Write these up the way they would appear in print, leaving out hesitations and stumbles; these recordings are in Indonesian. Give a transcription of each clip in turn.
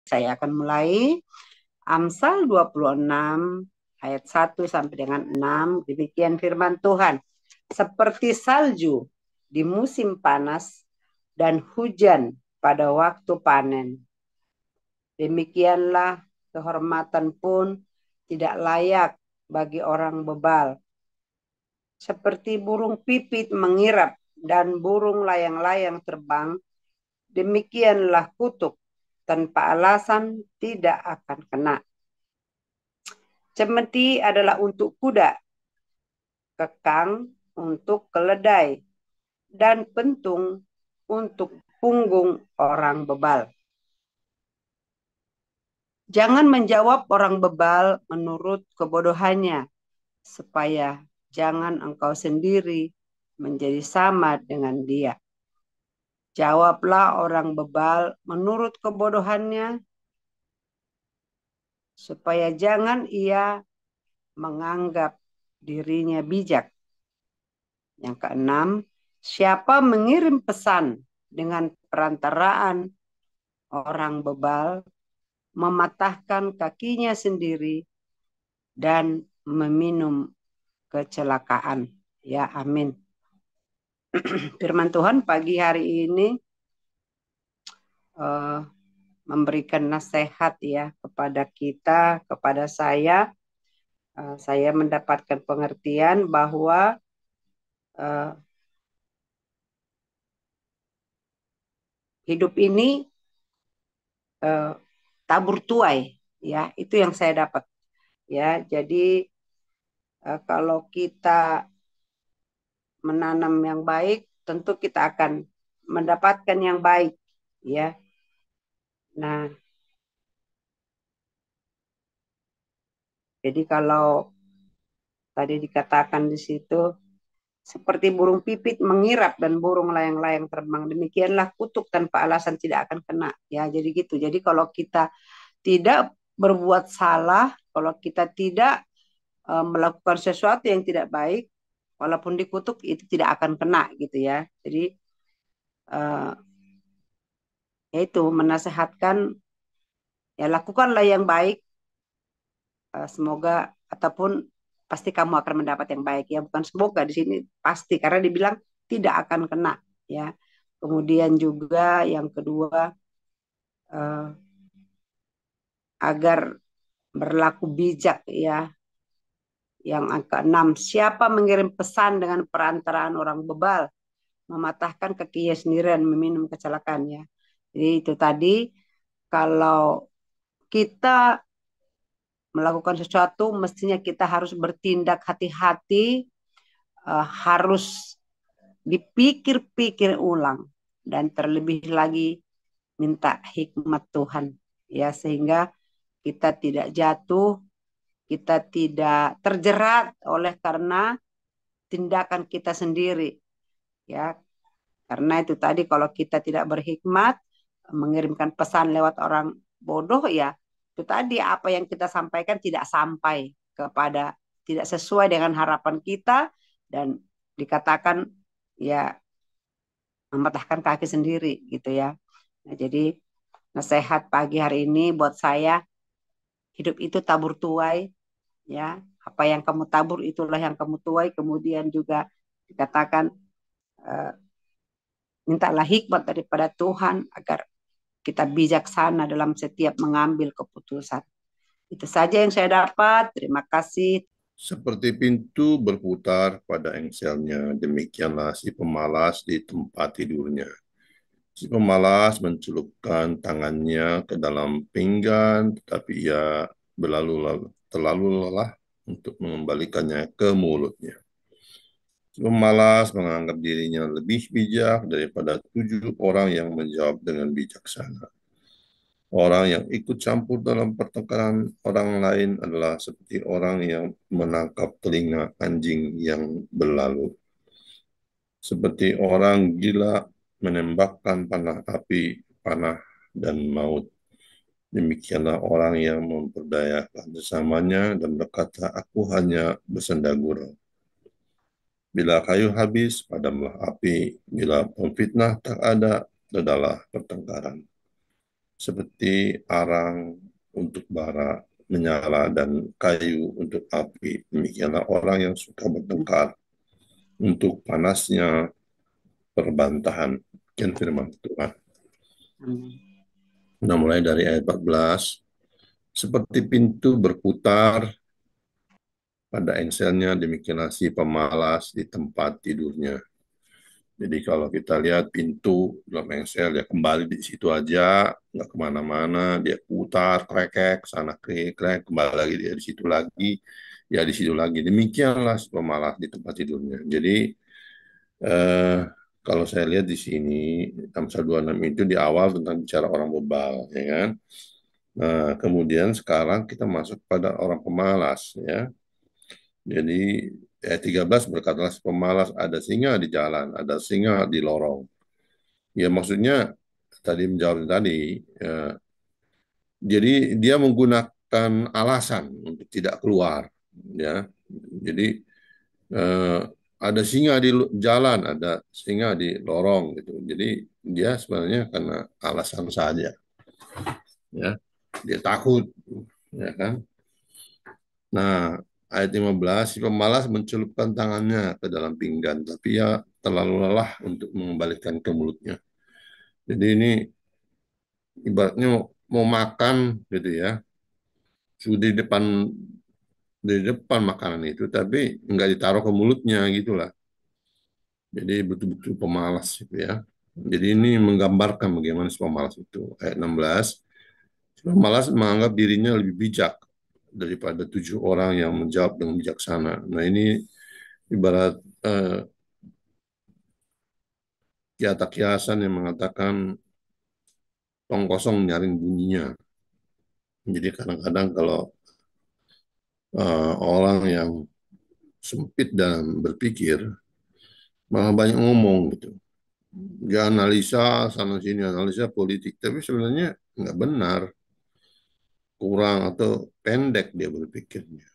Saya akan mulai Amsal 26 ayat 1 sampai dengan 6. Demikian firman Tuhan. Seperti salju di musim panas dan hujan pada waktu panen. Demikianlah kehormatan pun tidak layak bagi orang bebal. Seperti burung pipit mengirap dan burung layang-layang terbang, demikianlah kutuk tanpa alasan tidak akan kena. Cemeti adalah untuk kuda, kekang untuk keledai, dan pentung untuk punggung orang bebal. Jangan menjawab orang bebal menurut kebodohannya, supaya jangan engkau sendiri menjadi sama dengan dia. Jawablah orang bebal menurut kebodohannya, supaya jangan ia menganggap dirinya bijak. Yang keenam, siapa mengirim pesan dengan perantaraan orang bebal, mematahkan kakinya sendiri dan meminum kecelakaan. Ya, amin. Firman Tuhan pagi hari ini memberikan nasihat ya kepada kita, kepada saya. Saya mendapatkan pengertian bahwa hidup ini tabur tuai, ya itu yang saya dapat. Ya, jadi kalau kita menanam yang baik, tentu kita akan mendapatkan yang baik, ya. Nah, jadi kalau tadi dikatakan di situ, seperti burung pipit mengirap dan burung layang-layang terbang, demikianlah kutuk tanpa alasan tidak akan kena. Ya, jadi gitu. Jadi kalau kita tidak berbuat salah, kalau kita tidak melakukan sesuatu yang tidak baik, walaupun dikutuk itu tidak akan kena gitu ya. Jadi yaitu menasehatkan ya lakukanlah yang baik, semoga ataupun pasti kamu akan mendapat yang baik ya, bukan semoga di sini pasti karena dibilang tidak akan kena ya. Kemudian juga yang kedua agar berlaku bijak ya. Yang keenam, siapa mengirim pesan dengan perantaraan orang bebal, mematahkan kakinya sendiri dan meminum kecelakaan ya. Jadi itu tadi kalau kita melakukan sesuatu mestinya kita harus bertindak hati-hati, harus dipikir-pikir ulang dan terlebih lagi minta hikmat Tuhan ya sehingga kita tidak jatuh, kita tidak terjerat oleh karena tindakan kita sendiri ya. Karena itu tadi kalau kita tidak berhikmat mengirimkan pesan lewat orang bodoh ya itu tadi apa yang kita sampaikan tidak sampai kepada tidak sesuai dengan harapan kita dan dikatakan ya mematahkan kaki sendiri gitu ya. Nah, jadi nasihat pagi hari ini buat saya hidup itu tabur tuai ya apa yang kamu tabur itulah yang kamu tuai. Kemudian juga dikatakan mintalah hikmat daripada Tuhan agar kita bijaksana dalam setiap mengambil keputusan. Itu saja yang saya dapat. Terima kasih. Seperti pintu berputar pada engselnya, demikianlah si pemalas di tempat tidurnya. Si pemalas mencelupkan tangannya ke dalam pinggan, tetapi ia terlalu lelah untuk mengembalikannya ke mulutnya. Si pemalas menganggap dirinya lebih bijak daripada 7 orang yang menjawab dengan bijaksana. Orang yang ikut campur dalam pertengkaran orang lain adalah seperti orang yang menangkap telinga anjing yang berlalu. Seperti orang gila menembakkan panah api, panah dan maut. Demikianlah orang yang memperdayakan sesamanya dan berkata, aku hanya bersenda gurau. Bila kayu habis, padamlah api. Bila pemfitnah tak ada, redalah pertengkaran. seperti arang untuk bara menyala dan kayu untuk api. Demikianlah orang yang suka bertengkar untuk panasnya perbantahan. Sekian firman Tuhan. Nah, mulai dari ayat 14. Seperti pintu berputar pada engselnya, demikianlah si pemalas di tempat tidurnya. Jadi kalau kita lihat pintu dalam engsel, dia kembali di situ aja, nggak kemana-mana, dia putar, krekek, sana krek, kembali lagi dia di situ lagi, ya di situ lagi. Demikianlah si pemalas di tempat tidurnya. Jadi eh, kalau saya lihat di sini, Amsal 26 itu di awal tentang bicara orang bebal, ya kan? Nah, kemudian sekarang kita masuk pada orang pemalas, ya. Jadi ayat 13 berkatalah si pemalas ada singa di jalan, ada singa di lorong. Ya maksudnya tadi menjawab tadi, ya, jadi dia menggunakan alasan untuk tidak keluar, ya. Jadi eh, ada singa di jalan, ada singa di lorong gitu. Jadi dia sebenarnya karena alasan saja, ya. Dia takut, ya kan? Nah, ayat 15, si pemalas mencelupkan tangannya ke dalam pinggan, tapi ia terlalu lelah untuk mengembalikan ke mulutnya. Jadi ini ibaratnya mau makan gitu ya, sudah di depan makanan itu, tapi nggak ditaruh ke mulutnya gitulah. Jadi betul-betul pemalas gitu ya. Jadi ini menggambarkan bagaimana si pemalas itu. Ayat 16, si pemalas menganggap dirinya lebih bijak daripada 7 orang yang menjawab dengan bijaksana. Nah ini ibarat eh, kiasan yang mengatakan tong kosong nyaring bunyinya. Jadi kadang-kadang kalau orang yang sempit dan berpikir malah banyak ngomong gitu. Dia analisa sana sini, analisa politik, tapi sebenarnya nggak benar, kurang atau pendek dia berpikirnya.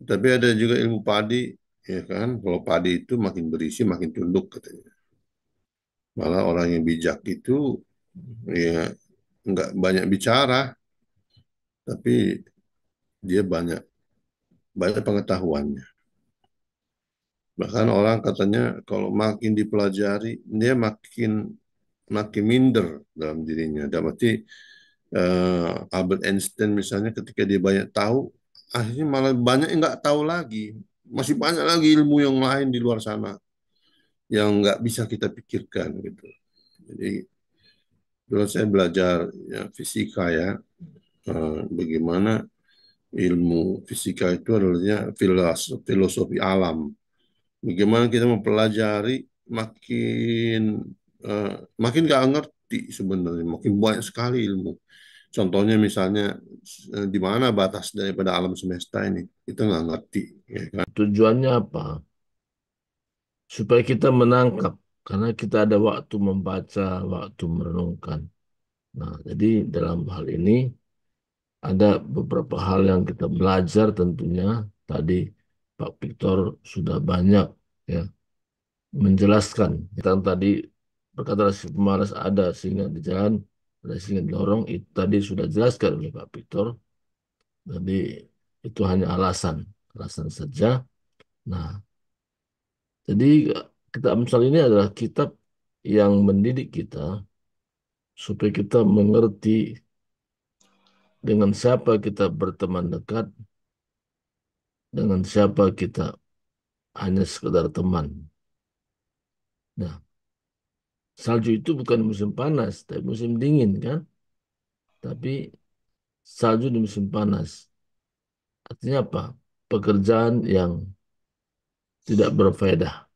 Tapi ada juga ilmu padi, ya kan? Kalau padi itu makin berisi makin tunduk katanya. Malah orang yang bijak itu ya nggak banyak bicara, tapi dia banyak banyak pengetahuannya. Bahkan orang katanya kalau makin dipelajari, dia makin makin minder dalam dirinya. Dan berarti Albert Einstein misalnya ketika dia banyak tahu, akhirnya malah banyak yang nggak tahu lagi. Masih banyak lagi ilmu yang lain di luar sana yang nggak bisa kita pikirkan gitu. Jadi dulu saya belajar ya, fisika ya, bagaimana ilmu fisika itu adalah filosofi alam. Bagaimana kita mempelajari makin makin nggak ngerti sebenarnya, makin banyak sekali ilmu. Contohnya misalnya di mana batas daripada alam semesta ini kita nggak ngerti, ya kan? Tujuannya apa? Supaya kita menangkap, karena kita ada waktu membaca, waktu merenungkan. Nah, jadi dalam hal ini ada beberapa hal yang kita belajar tentunya. Tadi Pak Victor sudah banyak ya menjelaskan. Kita tadi berkata si pemalas ada singa di jalan, ada singa di lorong. Itu tadi sudah jelaskan oleh Pak Victor. Jadi itu hanya alasan, alasan saja. Nah, jadi kitab Amsal ini adalah kitab yang mendidik kita supaya kita mengerti dengan siapa kita berteman dekat, dengan siapa kita hanya sekedar teman. Nah, salju itu bukan musim panas, tapi musim dingin kan? Tapi salju di musim panas. Artinya apa? Pekerjaan yang tidak berfaedah.